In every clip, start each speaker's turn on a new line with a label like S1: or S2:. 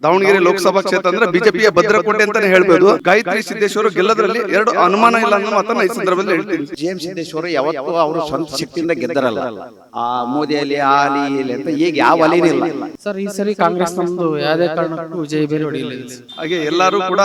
S1: ದಾವಣಗೆರೆ ಲೋಕಸಭಾ ಕ್ಷೇತ್ರ ಅಂದ್ರೆ ಬಿಜೆಪಿಯ ಭದ್ರಕೋಟೆ ಅಂತಾನೆ ಹೇಳ್ಬೋದು. ಗಾಯತ್ರಿ ಸಿದ್ದೇಶ್ವರ ಗೆಲ್ಲದ್ರಲ್ಲಿ ಎರಡು ಅನುಮಾನ ಇಲ್ಲ ಅನ್ನೋ ಮಾತನ್ನ ಈ ಸಂದರ್ಭದಲ್ಲಿ ಹೇಳ್ತೀನಿ.
S2: GM ಸಿದ್ದೇಶ್ವರ ಯಾವತ್ತೂ ಅವರು ಸ್ವಂತ ಶಕ್ತಿಯಿಂದ ಗೆದ್ದರಲ್ಲ. ಆ ಮೋದಿಯಲ್ಲಿ ಆಲಿ ಅಂತ ಈಗ ಯಾವ ಅಲಿನಿಲ್ಲ
S3: ಸರ್. ಈ ಸರಿ ಕಾಂಗ್ರೆಸ್ ನಮ್ದು ಯಾವುದೇ ಕಾರಣಕ್ಕೂ ವಿಜಯ ಬೇರೆ ಹೊಡೆಯಲಿಲ್ಲ.
S1: ಹಾಗೆ ಎಲ್ಲರೂ ಕೂಡ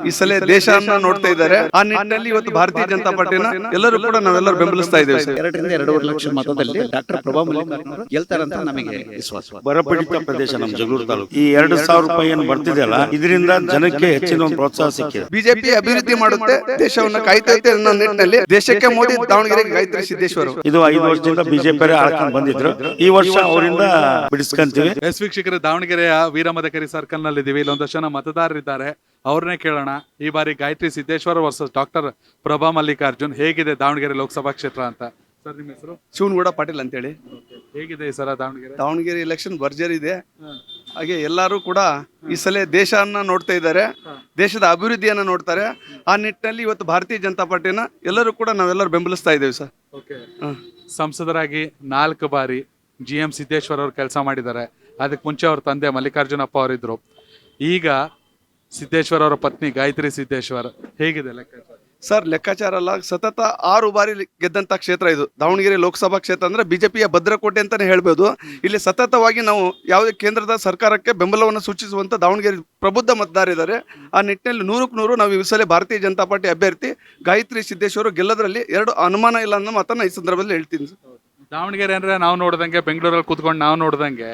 S1: ಈ ಸಲ ದೇಶವನ್ನ ನೋಡ್ತಾ ಇದ್ದಾರೆ. ಆ ನಿಟ್ಟಿನಲ್ಲಿ ಇವತ್ತು ಭಾರತೀಯ ಜನತಾ ಪಾರ್ಟಿನ ಎಲ್ಲರೂ ಕೂಡ ನಾವೆಲ್ಲರೂ ಬೆಂಬಲಿಸ್ತಾ ಇದ್ದೇವೆ.
S2: 2.5 ಲಕ್ಷ ಮತದಲ್ಲಿ ಡಾಕ್ಟರ್ ಪ್ರಭಾ ಮಲ್ಲಿಕಾರ್ಜುನ ಗೆಲ್ತಾರಂತ ನಮಗೆ ವಿಶ್ವಾಸ.
S4: ಬರಪೀಡಿತ ಪ್ರದೇಶ ನಮ್ಮ ಜಗಳೂರು ತಾಲೂಕು. ಈ 2,000 ರೂಪಾಯಿ ಏನು ಬರ್ತಿದೆಯಲ್ಲ, ಇದರಿಂದ ಜನಕ್ಕೆ ಹೆಚ್ಚಿನ ಒಂದು ಪ್ರೋತ್ಸಾಹ ಸಿಕ್ಕಿದೆ.
S1: ಬಿಜೆಪಿ ಅಭಿವೃದ್ಧಿ ಮಾಡುತ್ತೆ, ದೇಶವನ್ನು ಕಾಯ್ತೈತೆ ಅನ್ನೋ ನಿಟ್ಟಿನಲ್ಲಿ ದೇಶಕ್ಕೆ ಮೋದಿ, ದಾವಣಗೆರೆಗೆ ಗಾಯತ್ರಿ ಸಿದ್ದೇಶ್ವರ.
S4: ಇದು 5 ವರ್ಷದಿಂದ ಬಿಜೆಪಿ ಆಳ್ಕೊಂಡು ಬಂದಿದ್ರು. ಈ ವರ್ಷ ಅವರಿಂದ ಬಿಡಿಸ್ಕೊಂತೀವಿ.
S5: ವೀಕ್ಷಕರು, ದಾವಣಗೆರೆಯ ವೀರಮದಕರಿ ಸರ್ಕಲ್ ನಲ್ಲಿ ಇದೀವಿ. ಇಲ್ಲೊಂದಷ್ಟು ಜನ ಮತದಾರರಿದ್ದಾರೆ, ಅವ್ರನ್ನೇ ಕೇಳೋಣ. ಈ ಬಾರಿ ಗಾಯತ್ರಿ ಸಿದ್ದೇಶ್ವರ ವರ್ಸಸ್ ಡಾಕ್ಟರ್ ಪ್ರಭಾ ಮಲ್ಲಿಕಾರ್ಜುನ್, ಹೇಗಿದೆ ದಾವಣಗೆರೆ ಲೋಕಸಭಾ ಕ್ಷೇತ್ರ ಅಂತ? ಸರ್, ನಿಮ್ಮ ಹೆಸರು?
S1: ಶಿವನಗೌಡ ಪಾಟೀಲ್ ಅಂತೇಳಿ.
S5: ಹೇಗಿದೆ ಈ ಸಲ
S1: ದಾವಣಗೆರೆ ಎಲೆಕ್ಷನ್ ಭರ್ಜರಿ ಇದೆ. ಹಾಗೆ ಎಲ್ಲರೂ ಕೂಡ ಈ ಸಲ ದೇಶವನ್ನ ನೋಡ್ತಾ ಇದ್ದಾರೆ, ದೇಶದ ಅಭಿವೃದ್ಧಿಯನ್ನ ನೋಡ್ತಾರೆ. ಆ ನಿಟ್ಟಿನಲ್ಲಿ ಇವತ್ತು ಭಾರತೀಯ ಜನತಾ ಪಾರ್ಟಿನ ಎಲ್ಲರೂ ಕೂಡ ನಾವೆಲ್ಲರೂ ಬೆಂಬಲಿಸ್ತಾ ಇದ್ದೇವೆ ಸರ್.
S5: ಸಂಸದರಾಗಿ 4 ಬಾರಿ GM ಸಿದ್ದೇಶ್ವರ ಅವರು ಕೆಲಸ ಮಾಡಿದ್ದಾರೆ. ಅದಕ್ಕೆ ಮುಂಚೆ ಅವ್ರ ತಂದೆ ಮಲ್ಲಿಕಾರ್ಜುನಪ್ಪ ಅವರಿದ್ರು. ಈಗ ಸಿದ್ದೇಶ್ವರ ಅವರ ಪತ್ನಿ ಗಾಯತ್ರಿ ಸಿದ್ದೇಶ್ವರ್. ಹೇಗಿದೆ ಲೆಕ್ಕಾಚಾರ?
S1: ಸರ್, ಲೆಕ್ಕಾಚಾರ ಅಲ್ಲ, ಸತತ 6 ಬಾರಿ ಗೆದ್ದಂತ ಕ್ಷೇತ್ರ ಇದು. ದಾವಣಗೆರೆ ಲೋಕಸಭಾ ಕ್ಷೇತ್ರ ಅಂದ್ರೆ ಬಿಜೆಪಿಯ ಭದ್ರಕೋಟೆ ಅಂತಾನೆ ಹೇಳ್ಬೋದು. ಇಲ್ಲಿ ಸತತವಾಗಿ ನಾವು ಯಾವುದೇ ಕೇಂದ್ರದ ಸರ್ಕಾರಕ್ಕೆ ಬೆಂಬಲವನ್ನು ಸೂಚಿಸುವಂತ ದಾವಣಗೆರೆ ಪ್ರಬುದ್ಧ ಮತದಾರರಿದ್ದಾರೆ. ಆ ನಿಟ್ಟಿನಲ್ಲಿ 100ಕ್ಕೆ 100 ನಾವು ಈ ಸಲ ಭಾರತೀಯ ಜನತಾ ಪಾರ್ಟಿ ಅಭ್ಯರ್ಥಿ ಗಾಯತ್ರಿ ಸಿದ್ದೇಶ್ವರ ಗೆಲ್ಲದ್ರಲ್ಲಿ ಎರಡು ಅನುಮಾನ ಇಲ್ಲ ಅನ್ನೋ ಮಾತನ್ನ ಈ ಸಂದರ್ಭದಲ್ಲಿ ಹೇಳ್ತೀನಿ.
S5: ದಾವಣಗೆರೆ ಅಂದ್ರೆ ನಾವು ನೋಡ್ದಂಗೆ, ಬೆಂಗಳೂರಲ್ಲಿ ಕೂತ್ಕೊಂಡು ನಾವು ನೋಡ್ದಂಗೆ,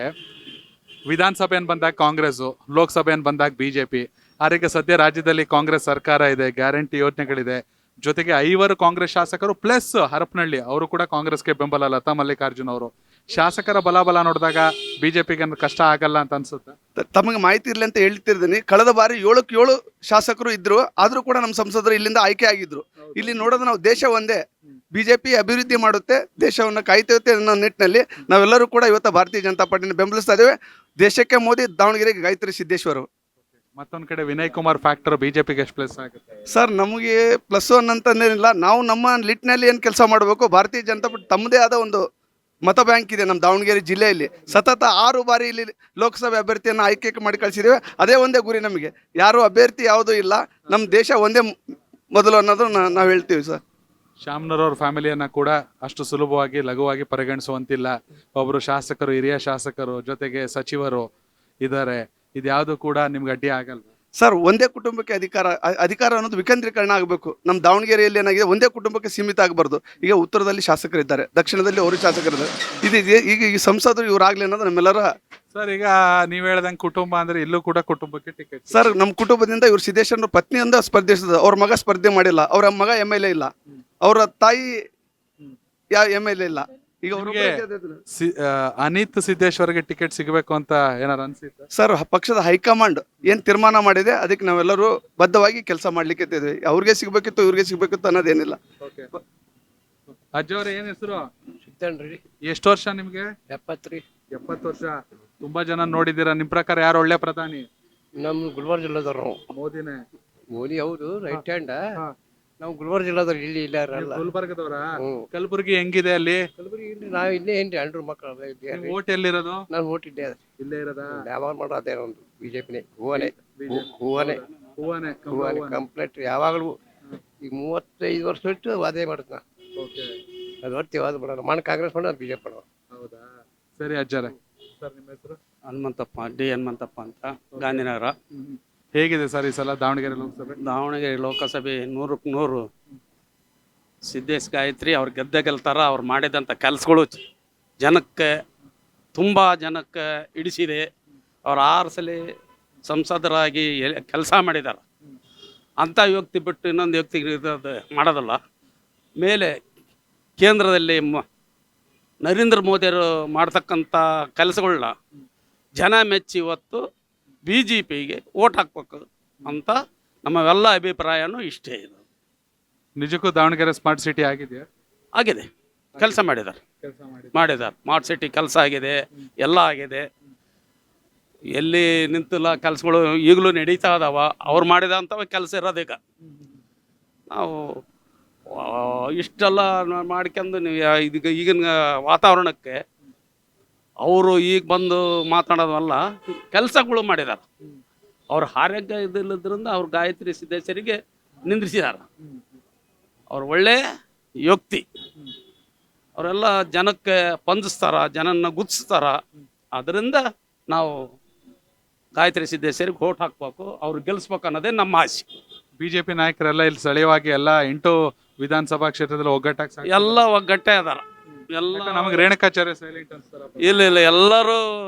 S5: ವಿಧಾನಸಭೆ ಬಂದಾಗ ಕಾಂಗ್ರೆಸ್, ಲೋಕಸಭೆ ಬಂದಾಗ ಬಿಜೆಪಿ. ಆದ್ರೆ ಸದ್ಯ ರಾಜ್ಯದಲ್ಲಿ ಕಾಂಗ್ರೆಸ್ ಸರ್ಕಾರ ಇದೆ, ಗ್ಯಾರಂಟಿ ಯೋಜನೆಗಳಿದೆ. ಜೊತೆಗೆ 5 ಕಾಂಗ್ರೆಸ್ ಶಾಸಕರು ಪ್ಲಸ್ ಹರಪನಹಳ್ಳಿ ಅವರು ಕೂಡ ಕಾಂಗ್ರೆಸ್ಗೆ ಬೆಂಬಲ. ಲತಾ ಮಲ್ಲಿಕಾರ್ಜುನ್ ಅವರು. ಶಾಸಕರ ಬಲ ನೋಡಿದಾಗ ಬಿಜೆಪಿಗೆ ಕಷ್ಟ ಆಗಲ್ಲ ಅಂತ ಅನ್ಸುತ್ತೆ.
S1: ತಮಗೆ ಮಾಹಿತಿ ಇರಲಿ ಅಂತ ಹೇಳ್ತಿರ್ತೀನಿ, ಕಳೆದ ಬಾರಿ 7ಕ್ಕೆ 7 ಶಾಸಕರು ಇದ್ರು, ಆದ್ರೂ ಕೂಡ ನಮ್ಮ ಸಂಸದರು ಇಲ್ಲಿಂದ ಆಯ್ಕೆ ಆಗಿದ್ರು. ಇಲ್ಲಿ ನೋಡೋದು ನಾವು ದೇಶ ಒಂದೇ, ಬಿಜೆಪಿ ಅಭಿವೃದ್ಧಿ ಮಾಡುತ್ತೆ, ದೇಶವನ್ನು ಕಾಯ್ತೈತೆ ಅನ್ನೋ ನಿಟ್ಟಿನಲ್ಲಿ ನಾವೆಲ್ಲರೂ ಕೂಡ ಇವತ್ತು ಭಾರತೀಯ ಜನತಾ ಪಾರ್ಟಿನ ಬೆಂಬಲಿಸ್ತಾ ಇದ್ದೇವೆ. ದೇಶಕ್ಕೆ ಮೋದಿ, ದಾವಣಗೆರೆಗೆ ಗಾಯತ್ರಿ ಸಿದ್ದೇಶ್ವರ.
S5: ಮತ್ತೊಂದ್ ಕಡೆ ವಿನಯ್ ಕುಮಾರ್ ಫ್ಯಾಕ್ಟರ್ ಬಿಜೆಪಿಗೆ ಎಷ್ಟು ಪ್ಲಸ್ ಆಗುತ್ತೆ?
S1: ಸರ್, ನಮಗೆ ಪ್ಲಸ್ ಒನ್ ಅಂತಂದೇನಿಲ್ಲ. ನಾವು ನಮ್ಮ ನಿಟ್ಟಿನಲ್ಲಿ ಏನು ಕೆಲಸ ಮಾಡಬೇಕು, ಭಾರತೀಯ ಜನತಾ ಪಾರ್ಟಿ ತಮ್ಮದೇ ಆದ ಒಂದು ಮತ ಬ್ಯಾಂಕ್ ಇದೆ ನಮ್ಮ ದಾವಣಗೆರೆ ಜಿಲ್ಲೆಯಲ್ಲಿ. ಸತತ 6 ಬಾರಿ ಇಲ್ಲಿ ಲೋಕಸಭೆ ಅಭ್ಯರ್ಥಿಯನ್ನು ಆಯ್ಕೆ ಮಾಡಿ ಕಳಿಸಿದ್ದೇವೆ. ಅದೇ ಒಂದೇ ಗುರಿ ನಮಗೆ, ಯಾರು ಅಭ್ಯರ್ಥಿ ಯಾವುದೂ ಇಲ್ಲ, ನಮ್ಮ ದೇಶ ಒಂದೇ ಮೊದಲು ಅನ್ನೋದು ನಾವು ಹೇಳ್ತೀವಿ ಸರ್.
S5: ಶಾಮ್ನೂರ್ ಫ್ಯಾಮಿಲಿಯನ್ನ ಕೂಡ ಅಷ್ಟು ಸುಲಭವಾಗಿ ಲಘುವಾಗಿ ಪರಿಗಣಿಸುವಂತಿಲ್ಲ. ಒಬ್ಬರು ಶಾಸಕರು, ಹಿರಿಯ ಶಾಸಕರು, ಜೊತೆಗೆ ಸಚಿವರು ಇದ್ದಾರೆ. ಇದ್ಯಾವುದು ಕೂಡ ನಿಮ್ಗೆ ಅಡ್ಡಿ ಆಗಲ್ಲ
S1: ಸರ್? ಒಂದೇ ಕುಟುಂಬಕ್ಕೆ ಅಧಿಕಾರ ಅನ್ನೋದು ವಿಕೇಂದ್ರೀಕರಣ ಆಗಬೇಕು. ನಮ್ಮ ದಾವಣಗೆರೆಯಲ್ಲಿ ಏನಾಗಿದೆ, ಒಂದೇ ಕುಟುಂಬಕ್ಕೆ ಸೀಮಿತ ಆಗಬಾರ್ದು. ಈಗ ಉತ್ತರದಲ್ಲಿ ಶಾಸಕರಿದ್ದಾರೆ, ದಕ್ಷಿಣದಲ್ಲಿ ಅವರು ಶಾಸಕರಿದ್ದಾರೆ. ಇದು ಈಗ ಈ ಸಂಸದರು ಇವರಾಗ್ಲಿ ಅನ್ನೋದು ನಮ್ಮೆಲ್ಲರ.
S5: ಸರ್, ಈಗ ನೀವ್ ಹೇಳ್ದಂಗೆ ಕುಟುಂಬ ಅಂದ್ರೆ ಇಲ್ಲೂ ಕೂಡ ಕುಟುಂಬಕ್ಕೆ ಟಿಕೆಟ್.
S1: ಸರ್, ನಮ್ಮ ಕುಟುಂಬದಿಂದ ಇವ್ರು ಸಿದ್ದೇಶ್ವರ ಪತ್ನಿಯಿಂದ ಸ್ಪರ್ಧಿಸಿದ, ಅವ್ರ ಮಗ ಸ್ಪರ್ಧೆ ಮಾಡಿಲ್ಲ, ಅವ್ರ ಮಗ MLA ಇಲ್ಲ, ಅವರ ತಾಯಿ ಯಾವ MLA ಇಲ್ಲ. ಈಗ
S5: ಅನಿತ್ ಸಿದ್ದೇಶ್ವರ್ಗೆ ಟಿಕೆಟ್ ಸಿಗಬೇಕು ಅಂತ ಏನಾರು ಅನ್ಸಿತ್ತು?
S1: ಸರ್, ಪಕ್ಷದ ಹೈಕಮಾಂಡ್ ಏನ್ ತೀರ್ಮಾನ ಮಾಡಿದೆ ಅದಕ್ಕೆ ನಾವೆಲ್ಲರೂ ಬದ್ಧವಾಗಿ ಕೆಲಸ ಮಾಡ್ಲಿಕ್ಕೆ ಇದ್ದೇವೆ. ಅವ್ರಿಗೆ ಸಿಗ್ಬೇಕಿತ್ತು, ಇವ್ರಿಗೆ ಸಿಗ್ಬೇಕಿತ್ತು ಅನ್ನೋದೇನಿಲ್ಲ.
S5: ಅಜ್ಜವ್ರ ಏನ್ ಹೆಸರು?
S3: ಸಿಗ್ತಾನ್ರಿ.
S5: ಎಷ್ಟು ವರ್ಷ ನಿಮ್ಗೆ? 70 ವರ್ಷ. ತುಂಬಾ ಜನ ನೋಡಿದ್ದೀರಾ. ನಿಮ್ ಪ್ರಕಾರ ಯಾರು ಒಳ್ಳೆ ಪ್ರಧಾನಿ?
S3: ನಮ್ ಗುಲ್ಬರ್ಗ ಜಿಲ್ಲಾದವ್ರು.
S5: ಮೋದಿನೇ?
S3: ಮೋದಿ ಹೌದು, ರೈಟ್ ಹ್ಯಾಂಡ್. ನಾವು ಗುಲ್ಬರ್ಗ ಜಿಲ್ಲಾದವ್ರು, ಇಲ್ಲಿ ಇಲ್ಲ.
S5: ಗುಲ್ಬರ್ಗದವ್ರ? ಕಲಬುರ್ಗಿ ಹೆಂಗಿದೆ ಅಲ್ಲಿ?
S3: ಕಲಬುರ್ಗಿ ಇಲ್ಲಿ ನಾವು ಇಲ್ಲೇ ಏನ್ರಿ, ಅಂಡ್ರು ಮಕ್ಕಳು.
S5: ಓಟ್ ಎಲ್ಲಿರೋದು?
S3: ನಾನು ಓಟ್ ಇದ್ದೆ,
S5: ಇಲ್ಲೇ ಇರೋದಾ?
S3: ಯಾವಾಗ ಮಾಡೋದೇ ಒಂದು ಬಿಜೆಪಿನೇ. ಹೂವನೇ ಕಂಪ್ಲೀಟ್. ಯಾವಾಗಲೂ ಈಗ 35 ವರ್ಷ ಇಟ್ಟು ಅದೇ ಮಾಡುತ್ತ. ಅದು ಹೊರ್ತಿ ಯಾವ್ದು ಮಾಡೋಣ, ಮಣ್ಣು ಕಾಂಗ್ರೆಸ್ ಮಾಡೋದು, ಬಿಜೆಪಿ ಮಾಡೋದು.
S5: ಹೌದಾ? ಸರಿ ಅಜ್ಜಾರೆ. ಸರ್, ನಿಮ್ಮ ಹೆಸರು?
S6: ಹನುಮಂತಪ್ಪ, ಡಿ ಹನುಮಂತಪ್ಪ ಅಂತ, ಗಾಂಧಿನಗರ.
S5: ಹೇಗಿದೆ ಸರ್ ಈ ಸಲ ದಾವಣಗೆರೆ ಲೋಕಸಭೆ?
S6: ದಾವಣಗೆರೆ ಲೋಕಸಭೆ 100ಕ್ಕೆ 100 ಸಿದ್ದೇಶ್ ಗಾಯತ್ರಿ ಅವ್ರು ಗೆಲ್ತಾರ. ಅವ್ರು ಮಾಡಿದಂಥ ಕೆಲಸಗಳು ಜನಕ್ಕೆ ತುಂಬ ಜನಕ್ಕೆ ಹಿಡಿಸಿದೆ. ಅವ್ರು 6 ಸಲ ಸಂಸದರಾಗಿ ಕೆಲಸ ಮಾಡಿದ್ದಾರೆ. ಅಂಥ ವ್ಯಕ್ತಿ ಬಿಟ್ಟು ಇನ್ನೊಂದು ವ್ಯಕ್ತಿ ಮಾಡೋದಲ್ಲ. ಮೇಲೆ ಕೇಂದ್ರದಲ್ಲಿ ನರೇಂದ್ರ ಮೋದಿಯವರು ಮಾಡ್ತಕ್ಕಂಥ ಕೆಲಸಗಳನ್ನ ಜನ ಮೆಚ್ಚಿ ಇವತ್ತು BJPಗೆ ಓಟ್ ಹಾಕ್ಬೇಕು ಅಂತ ನಮ್ಮೆಲ್ಲ ಅಭಿಪ್ರಾಯನೂ ಇಷ್ಟೇ ಇದೆ.
S5: ನಿಜಕ್ಕೂ ದಾವಣಗೆರೆ ಸ್ಮಾರ್ಟ್ ಸಿಟಿ ಆಗಿದೆಯಾ?
S6: ಆಗಿದೆ, ಕೆಲಸ ಮಾಡಿದ್ದಾರೆ. ಸ್ಮಾರ್ಟ್ ಸಿಟಿ ಕೆಲಸ ಆಗಿದೆ, ಎಲ್ಲ ಆಗಿದೆ. ಎಲ್ಲಿ ನಿಂತಿಲ್ಲ ಕೆಲಸಗಳು ಈಗಲೂ ನಡೀತಾ ಇದಾವ. ಅವ್ರು ಮಾಡಿದಂಥವು ಕೆಲಸ ಇರೋದೀಗ. ನಾವು ಇಷ್ಟೆಲ್ಲ ಮಾಡ್ಕೊಂಡು ನೀವು ಇದೀಗ ಈಗಿನ ವಾತಾವರಣಕ್ಕೆ ಅವರು ಈಗ ಬಂದು ಮಾತಾಡೋದಲ್ಲ, ಕೆಲಸಗಳು ಮಾಡಿದ್ದಾರೆ. ಅವ್ರ ಆರೋಗ್ಯ ಇದಿಲ್ಲದ್ರಿಂದ ಅವ್ರು ಗಾಯತ್ರಿ ಸಿದ್ದೇಶ್ವರಿಗೆ ನಿಂದ್ರಿಸಿದಾರ. ಅವ್ರು ಒಳ್ಳೆ ವ್ಯಕ್ತಿ, ಅವರೆಲ್ಲ ಜನಕ್ಕೆ ಸ್ಪಂದಿಸ್ತಾರ, ಜನನ್ನ ಗುರ್ತಿಸ್ತಾರ. ಅದರಿಂದ ನಾವು ಗಾಯತ್ರಿ ಸಿದ್ದೇಶ್ವರಿಗೆ ವೋಟ್ ಹಾಕ್ಬೇಕು, ಅವ್ರು ಗೆಲ್ಲಿಸ್ಬೇಕು ಅನ್ನೋದೇ ನಮ್ಮ ಆಸೆ.
S5: ಬಿಜೆಪಿ ನಾಯಕರೆಲ್ಲ ಇಲ್ಲಿ ಸ್ಥಳೀಯವಾಗಿ ಎಲ್ಲ 8 ವಿಧಾನಸಭಾ ಕ್ಷೇತ್ರದಲ್ಲಿ ಒಗ್ಗಟ್ಟಾಗಿ
S6: ಎಲ್ಲ ಒಗ್ಗಟ್ಟೆ ಅದಾರ. ಎಲ್ಲ
S5: ನಮಗೆ ರೇಣುಕಾಚಾರ್ಯ ಸೈಲೆಂಟ್ ಅನ್ಸ್ತಾರಪ್ಪ.
S6: ಇಲ್ಲ ಎಲ್ಲರೂ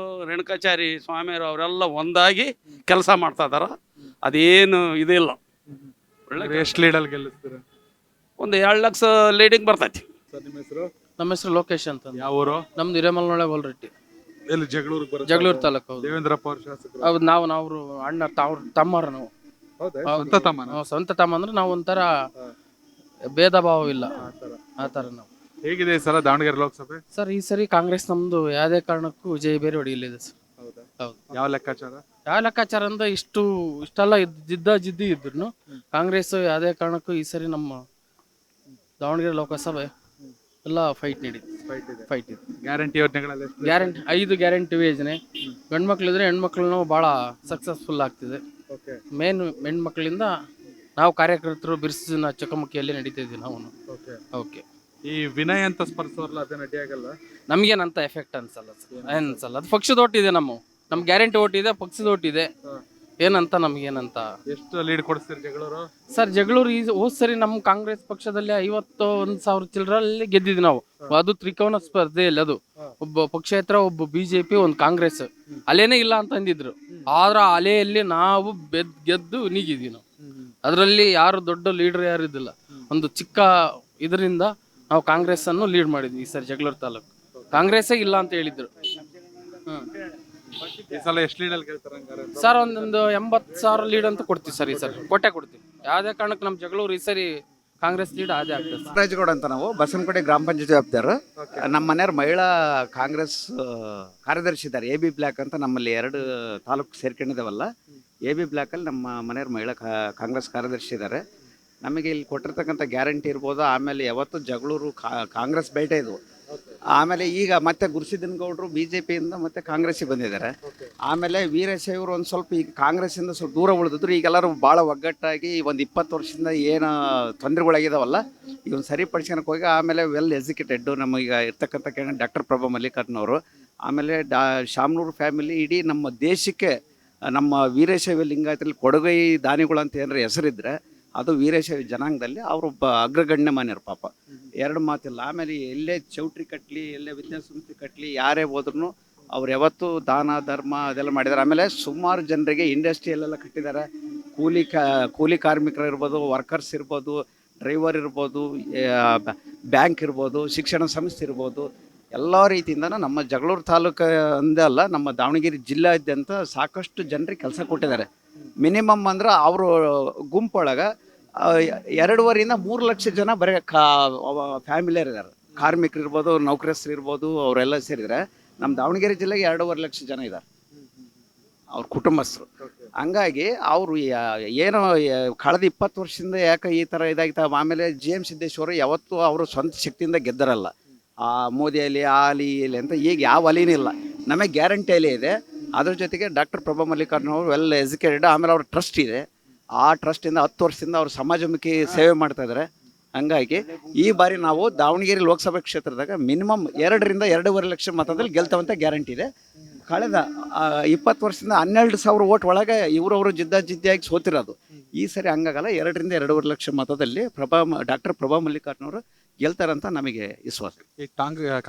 S6: ರೇಣುಕಾಚಾರಿ ಸ್ವಾಮಿಯವರು ಅವರೆಲ್ಲ ಒಂದಾಗಿ ಕೆಲಸ ಮಾಡ್ತಾ ಇದಾರ. ಅದೇನು ಇದಿಲ್ಲ.
S5: ಎಷ್ಟು ಲೀಡಲ್ಲಿ ಗೆಲ್ಲಿಸ್ತೀರ?
S6: ಒಂದು 2 ಲಕ್ಷ ಲೀಡಿಂಗ್ ಬರ್ತೈತಿ.
S5: ಸರ್ ನಿಮ್ಮ ಹೆಸರು?
S7: ನಮ್ಮ ಹೆಸರು ಲೋಕೇಶ್ ಅಂತ.
S5: ಯಾವ ಊರು?
S7: ನಮ್ದು ಹಿರೇಮಲ್ನೊಳೆ ಗೋಲ್ರಟ್ಟಿ,
S5: ಎಲ್ಲಿ ಜಗಳೂರಿಗೆ ಬರುತ್ತೆ?
S7: ಜಗಳೂರು ತಾಲೂಕು. ಹೌದು.
S5: ದೇವೇಂದ್ರಪ್ಪ ಅವ್ರ ಶಾಸಕರು.
S7: ಹೌದು, ನಾವು ಅಣ್ಣ ತಮ್ಮರ ನಾವು.
S5: ಹೌದಾ?
S7: ಹೌದು.
S5: ಸ್ವಂತ ತಮ್ಮನ?
S7: ನಾವು ಸ್ವಂತ ತಮ್ಮ ಅಂದ್ರೆ ನಾವು ಒಂಥರ ಭೇದ ಭಾವ ಇಲ್ಲ, ಆ ಥರ ನಾವು.
S5: ಹೇಗಿದೆ ಈ ಸಲ ದಾವಣಗೆರೆ ಲೋಕಸಭೆ?
S7: ಸರ್ ಈ ಸರಿ ಕಾಂಗ್ರೆಸ್ ನಮ್ದು ಯಾವುದೇ ಕಾರಣಕ್ಕೂ ವಿಜಯ ಬೇರೆ ಹೊಡೆಯಲಿದೆ ಸರ್.
S5: ಹೌದಾ?
S7: ಹೌದು.
S5: ಯಾವ ಲೆಕ್ಕಾಚಾರ?
S7: ಯಾವ ಲೆಕ್ಕಾಚಾರ ಅಂದ್ರೆ ಇಷ್ಟೆಲ್ಲ ಜಿದ್ದಿ ಇದ್ರು ಕಾಂಗ್ರೆಸ್ ಯಾವುದೇ ಕಾರಣಕ್ಕೂ ಈ ಸರಿ ನಮ್ಮ ದಾವಣಗೆರೆ ಲೋಕಸಭೆ ಎಲ್ಲ ಫೈಟ್ ಇದೆ.
S5: ಗ್ಯಾರಂಟಿ ಯೋಜನೆಗಳಲ್ಲಿ ಎಷ್ಟು?
S7: ಗ್ಯಾರಂಟಿ 5 ಗ್ಯಾರಂಟಿ ಯೋಜನೆ. ಗಂಡು ಮಕ್ಳಿದ್ರೆ ಹೆಣ್ಮಕ್ಳು ಭಾಳ ಸಕ್ಸಸ್ಫುಲ್ ಆಗ್ತಿದೆ. ಮೇನ್ ಹೆಣ್ಮಕ್ಳಿಂದ ನಾವು ಕಾರ್ಯಕರ್ತರು ಬಿರ್ಸಿನ ಚಕಮಕಿಯಲ್ಲಿ ನಡೀತಾ ಇದ್ದೀವಿ ನಾವು. ಓಕೆ.
S5: ಈ ವಿನಯ್ ಅಂತ ಸ್ಪರ್ಶವಲ್ಲ, ಅದೇನು ಅಡ್ಡಿ ಆಗಲ್ಲ?
S7: ನಮ್ಗೇನಂತ ಎಫೆಕ್ಟ್ ಅನ್ಸಲ್ಲ ಸರ್, ಅನ್ಸಲ್ಲ. ಅದು ಪಕ್ಷದ ಓಟ್ ಇದೆ, ನಮ್ಮ ಗ್ಯಾರಂಟಿ ಓಟ್ ಇದೆ, ಪಕ್ಷದ ಓಟ್ ಇದೆ. ಏನಂತ ನಮ್ಗೇನಂತ.
S5: ಎಷ್ಟು ಲೀಡ್ ಕೊಡಿಸ್ತೀರಿ ಜಗಳೂರು?
S7: ಸರ್ ಜಗಳೂರು ಹೋದ್ ಸರಿ ನಮ್ಮ ಕಾಂಗ್ರೆಸ್ ಪಕ್ಷದಲ್ಲಿ 51,000 ಚಿಲ್ಲರಲ್ಲಿ ಗೆದ್ದಿದ್ವಿ ನಾವು. ಅದು ತ್ರಿಕೋನ ಸ್ಪರ್ಧೆಯಲ್ಲಿ. ಅದು ಒಬ್ಬ ಪಕ್ಷೇತರ, ಒಬ್ಬ ಬಿಜೆಪಿ, ಒಂದು ಕಾಂಗ್ರೆಸ್. ಅಲೆನೇ ಇಲ್ಲ ಅಂತ ಅಂದಿದ್ರು. ಆದ್ರ ಅಲೆಯಲ್ಲಿ ನಾವು ಗೆದ್ದು ನೀಗಿದ್ವಿ ನಾವು. ಅದರಲ್ಲಿ ಯಾರು ದೊಡ್ಡ ಲೀಡರ್ ಯಾರು ಇದ್ದಿಲ್ಲ. ಒಂದು ಚಿಕ್ಕ ಇದರಿಂದ ನಾವು ಕಾಂಗ್ರೆಸ್ ಅನ್ನು ಲೀಡ್ ಮಾಡಿದ್ವಿ ಈ ಸರಿ ಜಗಳೂರು ತಾಲೂಕು. ಕಾಂಗ್ರೆಸ್ಸೇ ಇಲ್ಲ ಅಂತ ಹೇಳಿದ್ರು.
S5: ಈ ಸಲ ಎಷ್ಟು ಲೀಡಲ್ಲಿ ಗೆಲ್ತಾರೆ ಹಂಗಾರೆ?
S7: ಸರ್ ಒಂದೊಂದು 80,000 ಲೀಡ್ ಅಂತ ಕೊಡ್ತೀವಿ ಸರ್. ಈ ಸರಿ ಕೊಡ್ತೀವಿ. ಯಾವುದೇ ಕಾರಣಕ್ಕೆ ನಮ್ಮ ಜಗಳೂರು ಈ ಸರಿ ಕಾಂಗ್ರೆಸ್ ಲೀಡ್ ಅದೇ ಆಗ್ತದೆ.
S2: ರಾಜಗೌಡ ಅಂತ ನಾವು ಬಸವನಗುಡಿ ಗ್ರಾಮ ಪಂಚಾಯತ್ ವ್ಯಾಪ್ತಿಯವರು. ನಮ್ಮ ಮನೆಯವ್ರ ಮಹಿಳಾ ಕಾಂಗ್ರೆಸ್ ಕಾರ್ಯದರ್ಶಿ ಇದ್ದಾರೆ. AB ಬ್ಲಾಕ್ ಅಂತ ನಮ್ಮಲ್ಲಿ 2 ತಾಲೂಕು ಸೇರ್ಕೊಂಡಿದ್ದಾವಲ್ಲ. AB ಬ್ಲಾಕಲ್ಲಿ ನಮ್ಮ ಮನೆಯವ್ರ ಮಹಿಳಾ ಕಾಂಗ್ರೆಸ್ ಕಾರ್ಯದರ್ಶಿ ಇದ್ದಾರೆ. ನಮಗೆ ಇಲ್ಲಿ ಕೊಟ್ಟಿರ್ತಕ್ಕಂಥ ಗ್ಯಾರಂಟಿ ಇರ್ಬೋದು. ಆಮೇಲೆ ಯಾವತ್ತು ಜಗಳೂರು ಕಾಂಗ್ರೆಸ್ ಬೇಟೆ ಇದು. ಆಮೇಲೆ ಈಗ ಮತ್ತೆ ಗುರುಸಿದ್ದನಗೌಡರು BJPಯಿಂದ ಮತ್ತೆ ಕಾಂಗ್ರೆಸ್ಸಿಗೆ ಬಂದಿದ್ದಾರೆ. ಆಮೇಲೆ ವೀರಶೈವರು ಒಂದು ಸ್ವಲ್ಪ ಈಗ ಕಾಂಗ್ರೆಸ್ಸಿಂದ ಸ್ವಲ್ಪ ದೂರ ಉಳಿದಿದ್ರು. ಈಗೆಲ್ಲರೂ ಭಾಳ ಒಗ್ಗಟ್ಟಾಗಿ ಒಂದು 20 ವರ್ಷದಿಂದ ಏನು ತೊಂದರೆಗಳಾಗಿದ್ದಾವಲ್ಲ ಇವನು ಸರಿಪಡಿಸ್ಕೊಳಕ್ಕೆ ಹೋಗಿ ಆಮೇಲೆ ವೆಲ್ ಎಜುಕೇಟೆಡ್ ನಮಗೀಗ ಇರ್ತಕ್ಕಂಥ ಡಾಕ್ಟರ್ ಪ್ರಭಾ ಮಲ್ಲಿಕಾರ್ಜುನ್ ಅವರು. ಆಮೇಲೆ ಶಾಮನೂರು ಫ್ಯಾಮಿಲಿ ಇಡೀ ನಮ್ಮ ದೇಶಕ್ಕೆ ನಮ್ಮ ವೀರಶೈವ ಲಿಂಗಾಯತರಲ್ಲಿ ಕೊಡುಗೈ ದಾನಿಗಳು ಅಂತ ಏನಾರ ಹೆಸರಿದ್ರೆ ಅದು ವೀರಶೈವ ಜನಾಂಗದಲ್ಲಿ ಅವರೊಬ್ಬ ಅಗ್ರಗಣ್ಯ ಮಾನ್ಯರು ಪಾಪ. 2 ಮಾತಿಲ್ಲ. ಆಮೇಲೆ ಎಲ್ಲೇ ಚೌಟ್ರಿ ಕಟ್ಟಲಿ, ಎಲ್ಲೇ ವಿದ್ಯಾಸಂಸ್ಥೆ ಕಟ್ಟಲಿ, ಯಾರೇ ಹೋದ್ರೂ ಅವ್ರು ಯಾವತ್ತೂ ದಾನ ಧರ್ಮ ಅದೆಲ್ಲ ಮಾಡಿದ್ದಾರೆ. ಆಮೇಲೆ ಸುಮಾರು ಜನರಿಗೆ ಇಂಡಸ್ಟ್ರಿಯಲ್ಲೆಲ್ಲ ಕಟ್ಟಿದ್ದಾರೆ. ಕೂಲಿ ಕಾರ್ಮಿಕರು ಇರ್ಬೋದು, ವರ್ಕರ್ಸ್ ಇರ್ಬೋದು, ಡ್ರೈವರ್ ಇರ್ಬೋದು, ಬ್ಯಾಂಕ್ ಇರ್ಬೋದು, ಶಿಕ್ಷಣ ಸಂಸ್ಥೆ ಇರ್ಬೋದು, ಎಲ್ಲ ರೀತಿಯಿಂದನೂ ನಮ್ಮ ಜಗಳೂರು ತಾಲೂಕು ಒಂದೇ ಅಲ್ಲ, ನಮ್ಮ ದಾವಣಗೆರೆ ಜಿಲ್ಲಾದ್ಯಂತ ಸಾಕಷ್ಟು ಜನರಿಗೆ ಕೆಲಸ ಕೊಟ್ಟಿದ್ದಾರೆ. ಮಿನಿಮಮ್ ಅಂದ್ರೆ ಅವರು ಗುಂಪೊಳಗೆ 2.5 3 ಲಕ್ಷ ಜನ ಬರೀ ಫ್ಯಾಮಿಲಿಯರ್ ಇದ್ದಾರೆ. ಕಾರ್ಮಿಕರು ಇರ್ಬೋದು, ನೌಕರಸ್ಥರು ಇರ್ಬೋದು, ಅವರೆಲ್ಲ ಸೇರಿದರೆ ನಮ್ಮ ದಾವಣಗೆರೆ ಜಿಲ್ಲೆಗೆ 2.5 ಲಕ್ಷ ಜನ ಇದ್ದಾರೆ ಅವ್ರ ಕುಟುಂಬಸ್ಥರು. ಹಂಗಾಗಿ ಅವರು ಏನೋ ಕಳೆದ 20 ವರ್ಷದಿಂದ ಯಾಕೆ ಈ ಥರ ಇದಾಗಿತ್ತು. ಆಮೇಲೆ GM ಸಿದ್ದೇಶ್ವರ ಯಾವತ್ತೂ ಅವರು ಸ್ವಂತ ಶಕ್ತಿಯಿಂದ ಗೆದ್ದರಲ್ಲ. ಆ ಮೋದಿಯಲ್ಲಿ ಆಲಿ ಇಲ್ಲಿ ಅಂತ ಈಗ ಯಾವ ಅಲಿನಿಲ್ಲ. ನಮಗೆ ಗ್ಯಾರಂಟಿಯಲ್ಲಿ ಇದೆ. ಅದ್ರ ಜೊತೆಗೆ ಡಾಕ್ಟರ್ ಪ್ರಭಾ ಮಲ್ಲಿಕಾರ್ಜುನ್ ಅವರು ವೆಲ್ ಎಜುಕೇಟೆಡ್. ಆಮೇಲೆ ಅವ್ರ ಟ್ರಸ್ಟ್ ಇದೆ. ಆ ಟ್ರಸ್ಟಿಂದ 10 ವರ್ಷದಿಂದ ಅವರು ಸಮಾಜಮುಖಿ ಸೇವೆ ಮಾಡ್ತಾಯಿದ್ದಾರೆ. ಹಂಗಾಗಿ ಈ ಬಾರಿ ನಾವು ದಾವಣಗೆರೆ ಲೋಕಸಭಾ ಕ್ಷೇತ್ರದಾಗ ಮಿನಿಮಮ್ 2 ರಿಂದ 2.5 ಲಕ್ಷ ಮತದಲ್ಲಿ ಗೆಲ್ತಾವಂತ ಗ್ಯಾರಂಟಿ ಇದೆ. ಕಳೆದ 20 ವರ್ಷದಿಂದ 12,000 ಓಟ್ ಒಳಗೆ ಇವರು ಜಿದ್ದಾಜಿದ್ದಿಯಾಗಿ ಸೋತಿರೋದು. ಈ ಸರಿ ಹಂಗಾಗಲ್ಲ. 2 ರಿಂದ 2.5 ಲಕ್ಷ ಮತದಲ್ಲಿ ಡಾಕ್ಟರ್ ಪ್ರಭಾ ಮಲ್ಲಿಕಾರ್ಜುನ್ ಅವರು ಗೆಲ್ತಾರಂತ ನಮಗೆ ವಿಶ್ವಾಸ.
S5: ಈ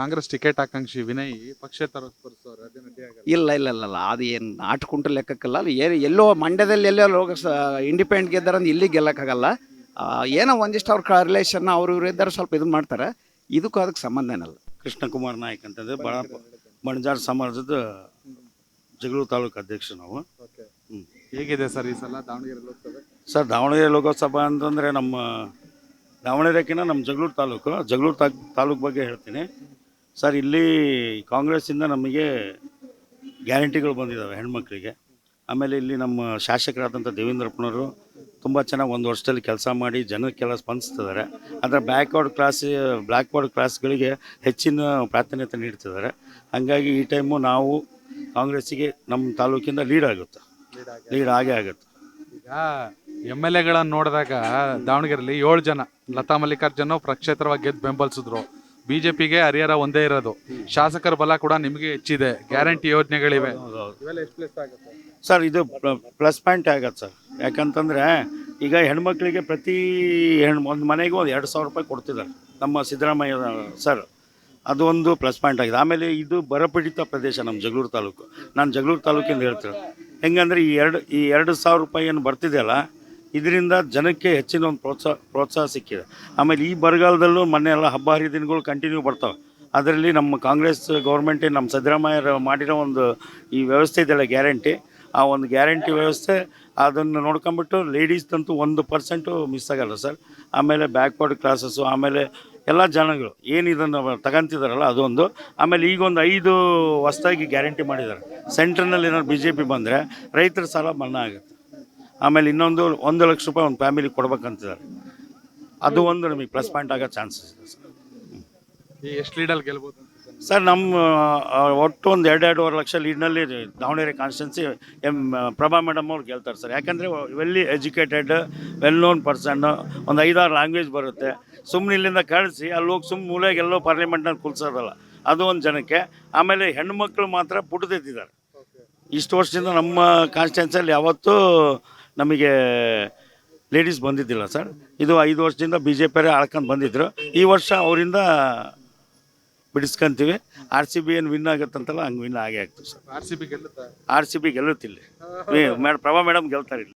S5: ಕಾಂಗ್ರೆಸ್ ಟಿಕೆಟ್ ಆಕಾಂಕ್ಷಿ ವಿನಯ್ ಪಕ್ಷೇತರ ಸ್ಪರ್ಶವ್ರು, ಅದೇನು ಅಡ್ಡಿ ಆಗಲ್ಲ?
S2: ಇಲ್ಲ ಅದು ಏನು ಆಟುಕುಂಟು ಲೆಕ್ಕಕ್ಕಲ್ಲ. ಎಲ್ಲೋ ಮಂಡ್ಯದಲ್ಲಿ ಎಲ್ಲೋ ಇಂಡಿಪೆಂಡೆಂಟ್ ಗೆದ್ದಾರಂದು ಇಲ್ಲಿ ಗೆಲ್ಲಕ್ಕಾಗಲ್ಲ. ಏನೋ ಒಂದಿಷ್ಟು ಅವ್ರ ರಿಲೇಷನ್ ಅವರು ಇವರು ಇದ್ದಾರೆ, ಸ್ವಲ್ಪ ಇದು ಮಾಡ್ತಾರೆ. ಇದಕ್ಕೂ ಅದಕ್ಕೆ ಸಂಬಂಧ ಏನಲ್ಲ.
S4: ಕೃಷ್ಣಕುಮಾರ್ ನಾಯ್ಕ್ ಅಂತಂದ್ರೆ ಬಣಜಾರ್ ಸಮಾಜದ ಜಗಳೂರು ತಾಲೂಕು ಅಧ್ಯಕ್ಷ ನಾವು.
S5: ಹೇಗಿದೆ ಸರ್ ಈ ಸಲ ದಾವಣಗೆರೆ ಲೋಕಸಭೆ?
S4: ಸರ್ ದಾವಣಗೆರೆ ಲೋಕಸಭಾ ಅಂತಂದರೆ ನಮ್ಮ ದಾವಣಗೆರೆಕಿನ್ನ ನಮ್ಮ ಜಗಳೂರು ತಾಲೂಕು ಬಗ್ಗೆ ಹೇಳ್ತೀನಿ ಸರ್. ಇಲ್ಲಿ ಕಾಂಗ್ರೆಸ್ಸಿಂದ ನಮಗೆ ಗ್ಯಾರಂಟಿಗಳು ಬಂದಿದ್ದಾವೆ ಹೆಣ್ಮಕ್ಳಿಗೆ. ಆಮೇಲೆ ಇಲ್ಲಿ ನಮ್ಮ ಶಾಸಕರಾದಂಥ ದೇವೇಂದ್ರಪ್ಪನವರು ತುಂಬ ಚೆನ್ನಾಗಿ 1 ವರ್ಷದಲ್ಲಿ ಕೆಲಸ ಮಾಡಿ ಜನಕ್ಕೆಲ್ಲ ಸ್ಪಂದಿಸ್ತಿದ್ದಾರೆ. ಆದರೆ ಬ್ಲ್ಯಾಕ್ವರ್ಡ್ ಕ್ಲಾಸ್ಗಳಿಗೆ ಹೆಚ್ಚಿನ ಪ್ರಾಧಾನ್ಯತೆ ನೀಡ್ತಿದ್ದಾರೆ. ಹಾಗಾಗಿ ಈ ಟೈಮು ನಾವು ಕಾಂಗ್ರೆಸ್ಸಿಗೆ ನಮ್ಮ ತಾಲೂಕಿಂದ ಲೀಡ್ ಆಗುತ್ತೆ. ಲೀಡ್ ಆಗೇ ಆಗುತ್ತೆ.
S5: ಈಗ ಎಮ್ ಎಲ್ ಎಗಳನ್ನ ನೋಡಿದಾಗ ದಾವಣಗೆರೆಯಲ್ಲಿ 7 ಜನ ಲತಾ ಮಲ್ಲಿಕಾರ್ಜುನ್ ಪ್ರಕ್ಷೇತ್ರವಾಗಿ ಗೆದ್ದು ಬೆಂಬಲಿಸಿದ್ರು. ಬಿಜೆಪಿಗೆ ಹರಿಹರ ಒಂದೇ ಇರೋದು. ಶಾಸಕರ ಬಲ ಕೂಡ ನಿಮಗೆ ಹೆಚ್ಚಿದೆ. ಗ್ಯಾರಂಟಿ ಯೋಜನೆಗಳಿವೆ. ಇವೆಲ್ಲ ಎಷ್ಟು ಪ್ಲಸ್ ಆಗುತ್ತೆ
S4: ಸರ್? ಇದು ಪ್ಲಸ್ ಪಾಯಿಂಟ್ ಆಗತ್ತೆ ಸರ್. ಯಾಕಂತಂದರೆ ಈಗ ಹೆಣ್ಮಕ್ಳಿಗೆ ಪ್ರತಿ ಒಂದು ಮನೆಗೂ ಒಂದು 2,000 ರೂಪಾಯಿ ಕೊಡ್ತಿದ್ದಾರೆ ನಮ್ಮ ಸಿದ್ದರಾಮಯ್ಯ ಸರ್. ಅದು ಒಂದು ಪ್ಲಸ್ ಪಾಯಿಂಟ್ ಆಗಿದೆ. ಆಮೇಲೆ ಇದು ಬರಪೀಡಿತ ಪ್ರದೇಶ ನಮ್ಮ ಜಗಳೂರು ತಾಲೂಕು. ನಾನು ಜಗಳೂರು ತಾಲೂಕಿಂದ ಹೇಳ್ತೀನಿ. ಹೆಂಗಂದರೆ ಈ 2,000 ರೂಪಾಯಿ ಏನು ಬರ್ತಿದೆಯಲ್ಲ, ಇದರಿಂದ ಜನಕ್ಕೆ ಹೆಚ್ಚಿನ ಒಂದು ಪ್ರೋತ್ಸಾಹ ಸಿಕ್ಕಿದೆ. ಆಮೇಲೆ ಈ ಬರಗಾಲದಲ್ಲೂ ಮೊನ್ನೆ ಎಲ್ಲ ಹಬ್ಬ ಹರಿದಿನಗಳು ಕಂಟಿನ್ಯೂ ಬರ್ತಾವೆ. ಅದರಲ್ಲಿ ನಮ್ಮ ಕಾಂಗ್ರೆಸ್ ಗೌರ್ಮೆಂಟೇ ನಮ್ಮ ಸಿದ್ದರಾಮಯ್ಯ ಮಾಡಿರೋ ಒಂದು ಈ ವ್ಯವಸ್ಥೆ ಇದೆಯಲ್ಲ ಗ್ಯಾರಂಟಿ, ಆ ಒಂದು ಗ್ಯಾರಂಟಿ ವ್ಯವಸ್ಥೆ ಅದನ್ನು ನೋಡ್ಕೊಂಬಿಟ್ಟು ಲೇಡೀಸ್ದಂತೂ 1% ಮಿಸ್ ಆಗಲ್ಲ ಸರ್. ಆಮೇಲೆ ಬ್ಯಾಕ್ವರ್ಡ್ ಕ್ಲಾಸಸ್ಸು, ಆಮೇಲೆ ಎಲ್ಲ ಜನಗಳು ಏನು ಇದನ್ನು ತಗೊಂತಿದಾರಲ್ಲ ಅದೊಂದು. ಆಮೇಲೆ ಈಗೊಂದು 5 ಹೊಸದಾಗಿ ಗ್ಯಾರಂಟಿ ಮಾಡಿದ್ದಾರೆ. ಸೆಂಟ್ರ್ನಲ್ಲಿ ಏನಾದ್ರು BJP ಬಂದರೆ ರೈತರ ಸಾಲ ಮನ್ನಾ ಆಗುತ್ತೆ. ಆಮೇಲೆ ಇನ್ನೊಂದು 1 ಲಕ್ಷ ರೂಪಾಯಿ ಒಂದು ಫ್ಯಾಮಿಲಿಗೆ ಕೊಡ್ಬೇಕಂತಿದ್ದಾರೆ. ಅದು ಒಂದು ನಮಗೆ ಪ್ಲಸ್ ಪಾಯಿಂಟ್ ಆಗೋ ಚಾನ್ಸಸ್ ಇದೆ ಸರ್.
S5: ಎಷ್ಟು ಲೀಡಲ್ಲಿ ಗೆಲ್ಬೋದು
S4: ಸರ್? ನಮ್ಮ ಒಟ್ಟು ಒಂದು 2-2.5 ಲಕ್ಷ ಲೀಡ್ನಲ್ಲಿ ದಾವಣಗೆರೆ ಕಾನ್ಸ್ಟಿಟ್ಯೂನ್ಸಿ ಪ್ರಭಾ ಮೇಡಮ್ ಅವ್ರು ಗೆಲ್ತಾರೆ ಸರ್. ಯಾಕಂದರೆ Willey educated, well known person, ಒಂದು 5-6 ಲ್ಯಾಂಗ್ವೇಜ್ ಬರುತ್ತೆ. ಸುಮ್ಮನೆ ಇಲ್ಲಿಂದ ಕಳಿಸಿ ಅಲ್ಲಿ ಹೋಗಿ ಮೂಲೆಗೆ ಎಲ್ಲೋ ಪಾರ್ಲಿಮೆಂಟ್ನಲ್ಲಿ ಕುಲ್ಸೋದಲ್ಲ, ಅದು ಒಂದು ಜನಕ್ಕೆ. ಆಮೇಲೆ ಹೆಣ್ಣುಮಕ್ಳು ಮಾತ್ರ ಪುಟದೆತ್ತಿದ್ದಾರೆ. ಇಷ್ಟು ವರ್ಷದಿಂದ ನಮ್ಮ ಕಾನ್ಸ್ಟಿಟ್ಯೂನ್ಸಿಯಲ್ಲಿ ಯಾವತ್ತೂ ನಮಗೆ ಲೇಡೀಸ್ ಬಂದಿದ್ದಿಲ್ಲ ಸರ್. ಇದು 5 ವರ್ಷದಿಂದ BJP ಆಳ್ಕೊಂಡು ಬಂದಿದ್ದರು. ಈ ವರ್ಷ ಅವರಿಂದ ಬಿಡಿಸ್ಕೊಂತೀವಿ. RCB ಏನು ವಿನ್ ಆಗುತ್ತಂತಲ್ಲ, ಹಂಗೆ ವಿನ್ ಆಗೇ ಆಗ್ತೀವಿ ಸರ್.
S5: RCB ಗೆಲ್ಲುತ್ತಾ?
S4: RCB ಗೆಲ್ಲುತ್ತಿಲ್ಲ. ಪ್ರಭಾ ಮೇಡಮ್ ಗೆಲ್ತಾರೆ ಇಲ್ಲಿ.